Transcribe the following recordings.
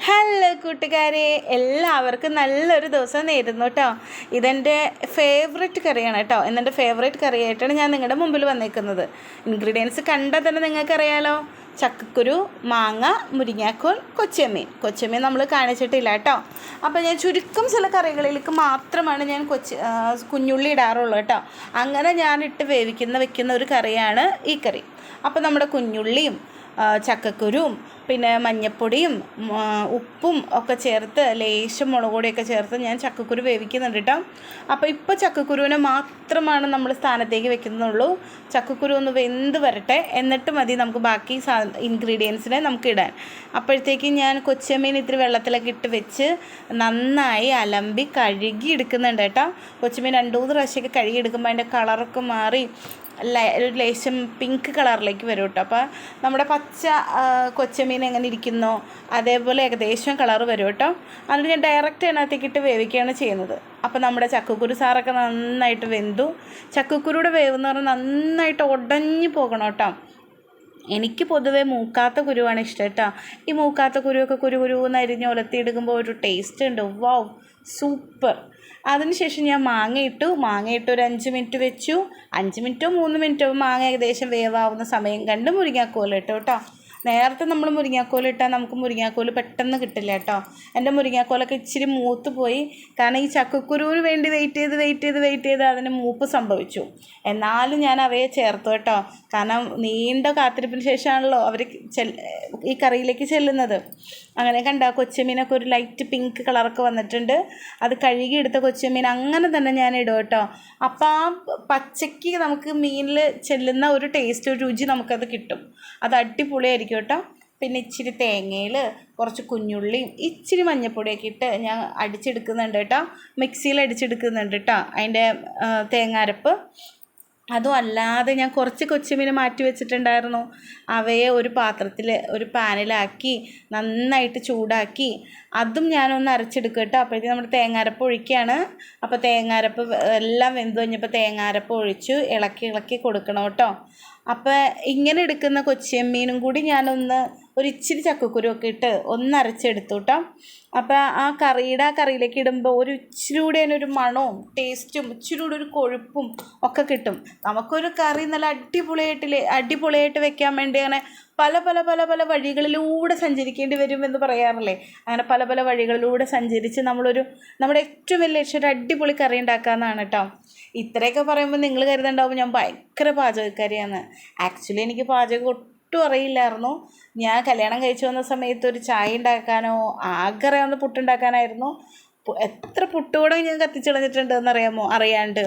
Hello കൂട്ടുകാരെ, എല്ലാവർക്കും നല്ലൊരു ദിവസം നേരുന്നു കേട്ടോ. ഇതെൻ്റെ ഫേവറേറ്റ് കറിയാണ് കേട്ടോ. എന്നെൻ്റെ ഫേവറേറ്റ് കറിയായിട്ടാണ് ഞാൻ നിങ്ങളുടെ മുമ്പിൽ വന്നേക്കുന്നത്. ഇൻഗ്രീഡിയൻസ് കണ്ടാൽ തന്നെ നിങ്ങൾക്കറിയാലോ. ചക്കക്കുരു, മാങ്ങ, മുരിങ്ങാക്കോൽ, കൊച്ചമീൻ നമ്മൾ കാണിച്ചിട്ടില്ല കേട്ടോ. അപ്പോൾ ഞാൻ ചുരുക്കം ചില കറികളിലേക്ക് മാത്രമാണ് ഞാൻ കുഞ്ഞുള്ളി ഇടാറുള്ളൂ കേട്ടോ. അങ്ങനെ ഞാനിട്ട് വെക്കുന്ന ഒരു കറിയാണ് ഈ കറി. അപ്പോൾ നമ്മുടെ കുഞ്ഞുള്ളിയും ചക്കക്കുരുവും പിന്നെ മഞ്ഞൾപ്പൊടിയും ഉപ്പും ഒക്കെ ചേർത്ത് ലേശം മുളക് പൊടിയൊക്കെ ചേർത്ത് ഞാൻ ചക്കക്കുരു വേവിക്കുന്നുണ്ട് കേട്ടോ. അപ്പോൾ ഇപ്പോൾ ചക്കക്കുരുവിനെ മാത്രമാണ് നമ്മൾ സ്ഥാനത്തേക്ക് വെക്കുന്നുള്ളൂ. ചക്കക്കുരു ഒന്ന് വെന്ത് വരട്ടെ, എന്നിട്ട് മതി നമുക്ക് ബാക്കി ഇൻഗ്രീഡിയൻസിനെ നമുക്ക് ഇടാൻ. അപ്പോഴത്തേക്ക് ഞാൻ കൊച്ചമീൻ ഇത്തിരി വെള്ളത്തിലൊക്കെ ഇട്ട് വെച്ച് നന്നായി അലമ്പി കഴുകി എടുക്കുന്നുണ്ട് കേട്ടോ. കൊച്ചമീൻ 2-3 പ്രാവശ്യമൊക്കെ കഴുകി എടുക്കുമ്പോൾ അതിൻ്റെ കളറൊക്കെ മാറി ഒരു ലേശം പിങ്ക് കളറിലേക്ക് വരും കേട്ടോ. അപ്പോൾ നമ്മുടെ പച്ച കൊച്ചമീൻ എങ്ങനെ ഇരിക്കുന്നോ അതേപോലെ ഏകദേശം കളർ വരും കേട്ടോ. അതിന് ഞാൻ ഡയറക്റ്റ് അതിനകത്തേക്ക് ഇട്ട് വേവിക്കുകയാണ് ചെയ്യുന്നത്. അപ്പോൾ നമ്മുടെ ചക്കക്കുരു സാറൊക്കെ നന്നായിട്ട് വെന്തു. ചക്കക്കുരുയുടെ വേവെന്ന് പറഞ്ഞാൽ നന്നായിട്ട് ഉടഞ്ഞു പോകണം കേട്ടോ. എനിക്ക് പൊതുവെ മൂക്കാത്ത കുരുവാണ് ഇഷ്ടം കേട്ടോ. ഈ മൂക്കാത്ത കുരുവൊക്കെ കുരുന്ന് അരിഞ്ഞ് ഒലത്തിയെടുക്കുമ്പോൾ ഒരു ടേസ്റ്റ് ഉണ്ട്. വാവ്, സൂപ്പർ. അതിനുശേഷം ഞാൻ മാങ്ങയിട്ട് ഒരു 5 മിനിറ്റ് വെച്ചു. 5 മിനിറ്റോ 3 മിനിറ്റോ മാങ്ങ ഏകദേശം വേവാവുന്ന സമയം കണ്ട് മുരിങ്ങാക്കോൽ ഇട്ടു കേട്ടോ. നേരത്തെ നമ്മൾ മുരിങ്ങാക്കോൽ ഇട്ടാൽ നമുക്ക് മുരിങ്ങാക്കോൽ പെട്ടെന്ന് കിട്ടില്ല കേട്ടോ. എൻ്റെ മുരിങ്ങാക്കോലൊക്കെ ഇച്ചിരി മൂത്ത് പോയി. കാരണം ഈ ചക്കക്കുരുവിന് വേണ്ടി വെയിറ്റ് ചെയ്ത് അതിന് മൂപ്പ് സംഭവിച്ചു. എന്നാലും ഞാൻ അവയെ ചേർത്തു കേട്ടോ. കാരണം നീണ്ട കാത്തിരിപ്പിന് ശേഷമാണല്ലോ അവർ ഈ കറിയിലേക്ക് ചെല്ലുന്നത്. അങ്ങനെ കണ്ട കൊച്ചമീനൊക്കെ ഒരു ലൈറ്റ് പിങ്ക് കളറൊക്കെ വന്നിട്ടുണ്ട്. അത് കഴുകിയെടുത്ത കൊച്ചമീൻ അങ്ങനെ തന്നെ ഞാൻ ഇടും കേട്ടോ. അപ്പോൾ ആ പച്ചയ്ക്ക് നമുക്ക് മീനിൽ ചെല്ലുന്ന ഒരു ടേസ്റ്റ്, ഒരു രുചി നമുക്കത് കിട്ടും. അത് അടിപൊളിയായിരിക്കും കേട്ടോ. പിന്നെ ഇച്ചിരി തേങ്ങയിൽ കുറച്ച് കുഞ്ഞുള്ളിയും ഇച്ചിരി മഞ്ഞൾപ്പൊടിയൊക്കെ ഇട്ട് ഞാൻ അടിച്ചെടുക്കുന്നുണ്ട് കേട്ടോ. മിക്സിയിൽ അടിച്ചെടുക്കുന്നുണ്ട് കേട്ടോ അതിൻ്റെ തേങ്ങാരപ്പ്. അതും അല്ലാതെ ഞാൻ കുറച്ച് കൊച്ചുമീൻ മാറ്റി വെച്ചിട്ടുണ്ടായിരുന്നു. അവയെ ഒരു പാത്രത്തിൽ ഒരു പാനിലാക്കി നന്നായിട്ട് ചൂടാക്കി അതും ഞാനൊന്ന് അരച്ചെടുക്കും കേട്ടോ. അപ്പോഴത്തേക്കും നമ്മുടെ തേങ്ങാരപ്പ് ഒഴിക്കുകയാണ്. അപ്പോൾ തേങ്ങാരപ്പ് എല്ലാം വെന്ത് കഴിഞ്ഞപ്പോൾ തേങ്ങാരപ്പ് ഒഴിച്ചു ഇളക്കി കൊടുക്കണം കേട്ടോ. അപ്പോൾ ഇങ്ങനെ എടുക്കുന്ന കൊച്ചിയമ്മീനും കൂടി ഞാനൊന്ന് ഒരു ഇച്ചിരി ചക്കക്കുരുവൊക്കെ ഇട്ട് ഒന്ന് അരച്ചെടുത്തു കേട്ടോ. അപ്പോൾ ആ കറിയിലേക്ക് ഇടുമ്പോൾ ഒരു ഇച്ചിരി കൂടി അതിനൊരു മണവും ടേസ്റ്റും ഇച്ചിരി കൂടി ഒരു കൊഴുപ്പും ഒക്കെ കിട്ടും. നമുക്കൊരു കറി നല്ല അടിപൊളിയായിട്ട് വെക്കാൻ വേണ്ടി അങ്ങനെ പല വഴികളിലൂടെ സഞ്ചരിക്കേണ്ടി വരുമെന്ന് പറയാറില്ലേ. അങ്ങനെ പല വഴികളിലൂടെ സഞ്ചരിച്ച് നമ്മുടെ ഏറ്റവും വലിയ ലക്ഷ്യം ഒരു അടിപൊളി കറി ഉണ്ടാക്കാമെന്നാണ് കേട്ടോ. ഇത്രയൊക്കെ പറയുമ്പോൾ നിങ്ങൾ കരുതുന്നുണ്ടാവും ഞാൻ ഭയങ്കര പാചകക്കാരിയാണ്. ആക്ച്വലി എനിക്ക് പാചകം ഒട്ടും അറിയില്ലായിരുന്നു. ഞാൻ കല്യാണം കഴിച്ചു വന്ന സമയത്ത് ഒരു ചായ ഉണ്ടാക്കാനോ ആകെ അറിയാവുന്ന പുട്ടുണ്ടാക്കാനായിരുന്നു. എത്ര പുട്ടുകൂടെ ഞാൻ കത്തിച്ചളഞ്ഞിട്ടുണ്ടെന്ന് അറിയാണ്ട്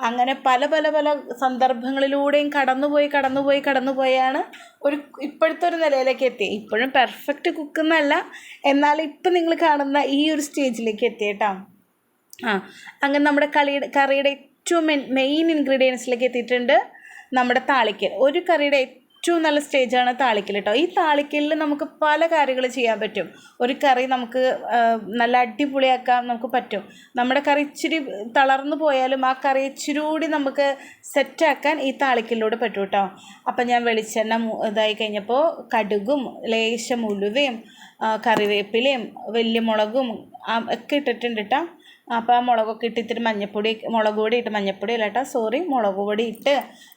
അങ്ങനെ പല സന്ദർഭങ്ങളിലൂടെയും കടന്നുപോയാണ് ഇപ്പോഴത്തെ ഒരു നിലയിലേക്ക് എത്തി. ഇപ്പോഴും പെർഫെക്റ്റ് കുക്കെന്നല്ല, എന്നാൽ ഇപ്പം നിങ്ങൾ കാണുന്ന ഈ ഒരു സ്റ്റേജിലേക്ക് എത്തിയേട്ടാ. അങ്ങനെ നമ്മുടെ കറിയുടെ ഏറ്റവും മെയിൻ ഇൻഗ്രീഡിയൻസിലേക്ക് എത്തിയിട്ടുണ്ട്. നമ്മുടെ താളിക്കൽ ഒരു കറിയുടെ ഏറ്റവും നല്ല സ്റ്റേജാണ് താളിക്കൽ കേട്ടോ. ഈ താളിക്കലിൽ നമുക്ക് പല കാര്യങ്ങൾ ചെയ്യാൻ പറ്റും. ഒരു കറി നമുക്ക് നല്ല അടിപൊളിയാക്കാൻ നമുക്ക് പറ്റും. നമ്മുടെ കറി ഇച്ചിരി തളർന്നു പോയാലും ആ കറി ഇച്ചിരി കൂടി നമുക്ക് സെറ്റാക്കാൻ ഈ താളിക്കലിലൂടെ പറ്റും കേട്ടോ. അപ്പം ഞാൻ വെളിച്ചെണ്ണ ഇതായി കഴിഞ്ഞപ്പോൾ കടുകും ലേശം ഉലുവയും കറിവേപ്പിലയും വലിയ മുളകും ഒക്കെ ഇട്ടിട്ടുണ്ട് കേട്ടോ. അപ്പോൾ ആ മുളകൊക്കെ ഇട്ട് ഇത്തിരി മുളക് പൊടി ഇട്ട് മുളക് പൊടി ഇട്ട്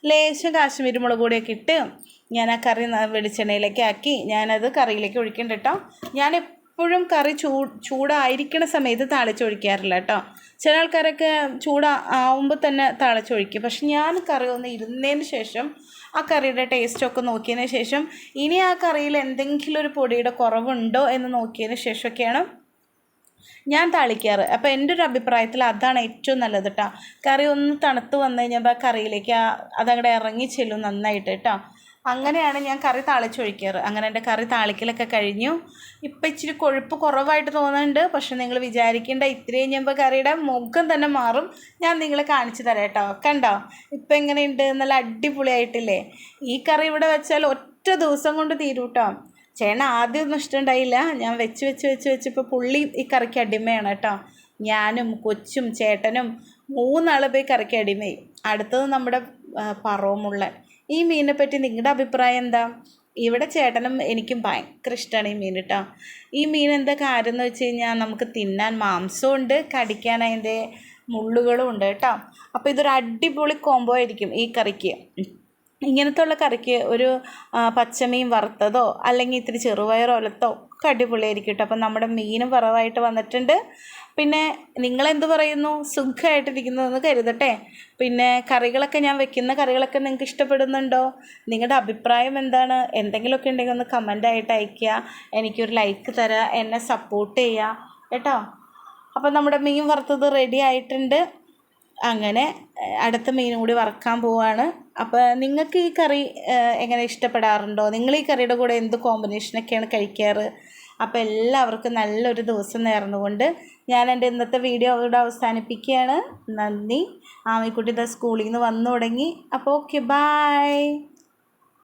ലേശം കാശ്മീരി മുളക് പൊടിയൊക്കെ ഇട്ട് ഞാൻ ആ കറി വെളിച്ചെണ്ണയിലേക്ക് ആക്കി ഞാനത് കറിയിലേക്ക് ഒഴിക്കുന്നുണ്ട് കേട്ടോ. ഞാൻ എപ്പോഴും കറി ചൂടായിരിക്കണ സമയത്ത് താളിച്ചൊഴിക്കാറില്ല കേട്ടോ. ചില ആൾക്കാരൊക്കെ ചൂടാവുമ്പോൾ തന്നെ താളിച്ചൊഴിക്കും. പക്ഷെ ഞാൻ കറി ഒന്ന് ഇരുന്നതിന് ശേഷം ആ കറിയുടെ ടേസ്റ്റൊക്കെ നോക്കിയതിന് ശേഷം ഇനി ആ കറിയിൽ എന്തെങ്കിലും ഒരു പൊടിയുടെ കുറവുണ്ടോ എന്ന് നോക്കിയതിന് ശേഷമൊക്കെയാണ് ഞാൻ താളിക്കാറ്. അപ്പോൾ എൻ്റെ ഒരു അഭിപ്രായത്തിൽ അതാണ് ഏറ്റവും നല്ലത് കേട്ടോ. കറി ഒന്ന് തണുത്ത് വന്നു കഴിഞ്ഞപ്പോൾ ആ കറിയിലേക്ക് അതങ്ങടെ ഇറങ്ങി ചെല്ലും നന്നായിട്ട് കേട്ടോ. അങ്ങനെയാണ് ഞാൻ കറി താളിച്ചൊഴിക്കാറ്. അങ്ങനെ എൻ്റെ കറി താളിക്കലൊക്കെ കഴിഞ്ഞു. ഇപ്പം ഇച്ചിരി കൊഴുപ്പ് കുറവായിട്ട് തോന്നുന്നുണ്ട്. പക്ഷെ നിങ്ങൾ വിചാരിക്കേണ്ട, ഇത്രയും കഴിഞ്ഞപ്പോൾ കറിയുടെ മുഖം തന്നെ മാറും. ഞാൻ നിങ്ങളെ കാണിച്ചു തരാം കേട്ടോ. കണ്ടോ ഇപ്പം എങ്ങനെയുണ്ട്? നല്ല അടിപൊളിയായിട്ടില്ലേ? ഈ കറി ഇവിടെ വെച്ചാൽ ഒറ്റ ദിവസം കൊണ്ട് തീരും കേട്ടോ. ചേട്ടൻ ആദ്യമൊന്നും ഇഷ്ടമുണ്ടായില്ല. ഞാൻ വെച്ച് ഇപ്പോൾ പുള്ളി ഈ കറിക്ക് അടിമയാണ് കേട്ടോ. ഞാനും കൊച്ചും ചേട്ടനും 3 ആൾ പോയി കറിക്ക് അടിമയായി. അടുത്തത് നമ്മുടെ പറവമുള്ളൻ. ഈ മീനിനെ പറ്റി നിങ്ങളുടെ അഭിപ്രായം എന്താ? ഇവിടെ ചേട്ടനും എനിക്കും ഭയങ്കര ഇഷ്ടമാണ് ഈ മീൻ കേട്ടോ. ഈ മീൻ എന്താ കാര്യം എന്ന് വെച്ച് കഴിഞ്ഞാൽ നമുക്ക് തിന്നാൻ മാംസവും ഉണ്ട്, കടിക്കാൻ അതിൻ്റെ മുള്ളുകളും ഉണ്ട് കേട്ടോ. അപ്പോൾ ഇതൊരു അടിപൊളി കോംബോ ആയിരിക്കും ഈ കറിക്ക്. ഇങ്ങനത്തെ ഉള്ള കറിക്ക് ഒരു പച്ചമീൻ വറുത്തതോ അല്ലെങ്കിൽ ഇത്തിരി ചെറുപയർ ഒലത്തോ ഒക്കെ അടിപൊളിയായിരിക്കും കേട്ടോ. അപ്പം നമ്മുടെ മീനും വറവായിട്ട് വന്നിട്ടുണ്ട്. പിന്നെ നിങ്ങളെന്ത് പറയുന്നു? സുഖമായിട്ടിരിക്കുന്നതെന്ന് കരുതട്ടെ. പിന്നെ കറികളൊക്കെ ഞാൻ വെക്കുന്ന കറികളൊക്കെ നിങ്ങൾക്ക് ഇഷ്ടപ്പെടുന്നുണ്ടോ? നിങ്ങളുടെ അഭിപ്രായം എന്താണ്? എന്തെങ്കിലുമൊക്കെ ഉണ്ടെങ്കിൽ ഒന്ന് കമൻ്റായിട്ട് അയയ്ക്കുക, എനിക്കൊരു ലൈക്ക് തരാം, എന്നെ സപ്പോർട്ട് ചെയ്യുക കേട്ടോ. അപ്പം നമ്മുടെ മീൻ വറുത്തത് റെഡി ആയിട്ടുണ്ട്. അങ്ങനെ അടുത്ത മീനും കൂടി വറുക്കാൻ പോവാണ്. അപ്പോൾ നിങ്ങൾക്ക് ഈ കറി എങ്ങനെ ഇഷ്ടപ്പെടാറുണ്ടോ? നിങ്ങൾ ഈ കറിയുടെ കൂടെ എന്ത് കോമ്പിനേഷനൊക്കെയാണ് കഴിക്കാറ്? അപ്പോൾ എല്ലാവർക്കും നല്ലൊരു ദിവസം നേർന്നുകൊണ്ട് ഞാൻ എൻ്റെ ഇന്നത്തെ വീഡിയോ ഇവിടെ അവസാനിപ്പിക്കുകയാണ്. നന്ദി. ആമിക്കുട്ടി സ്കൂളിൽ നിന്ന് വന്നു തുടങ്ങി. അപ്പോൾ ഓക്കെ, ബായ്.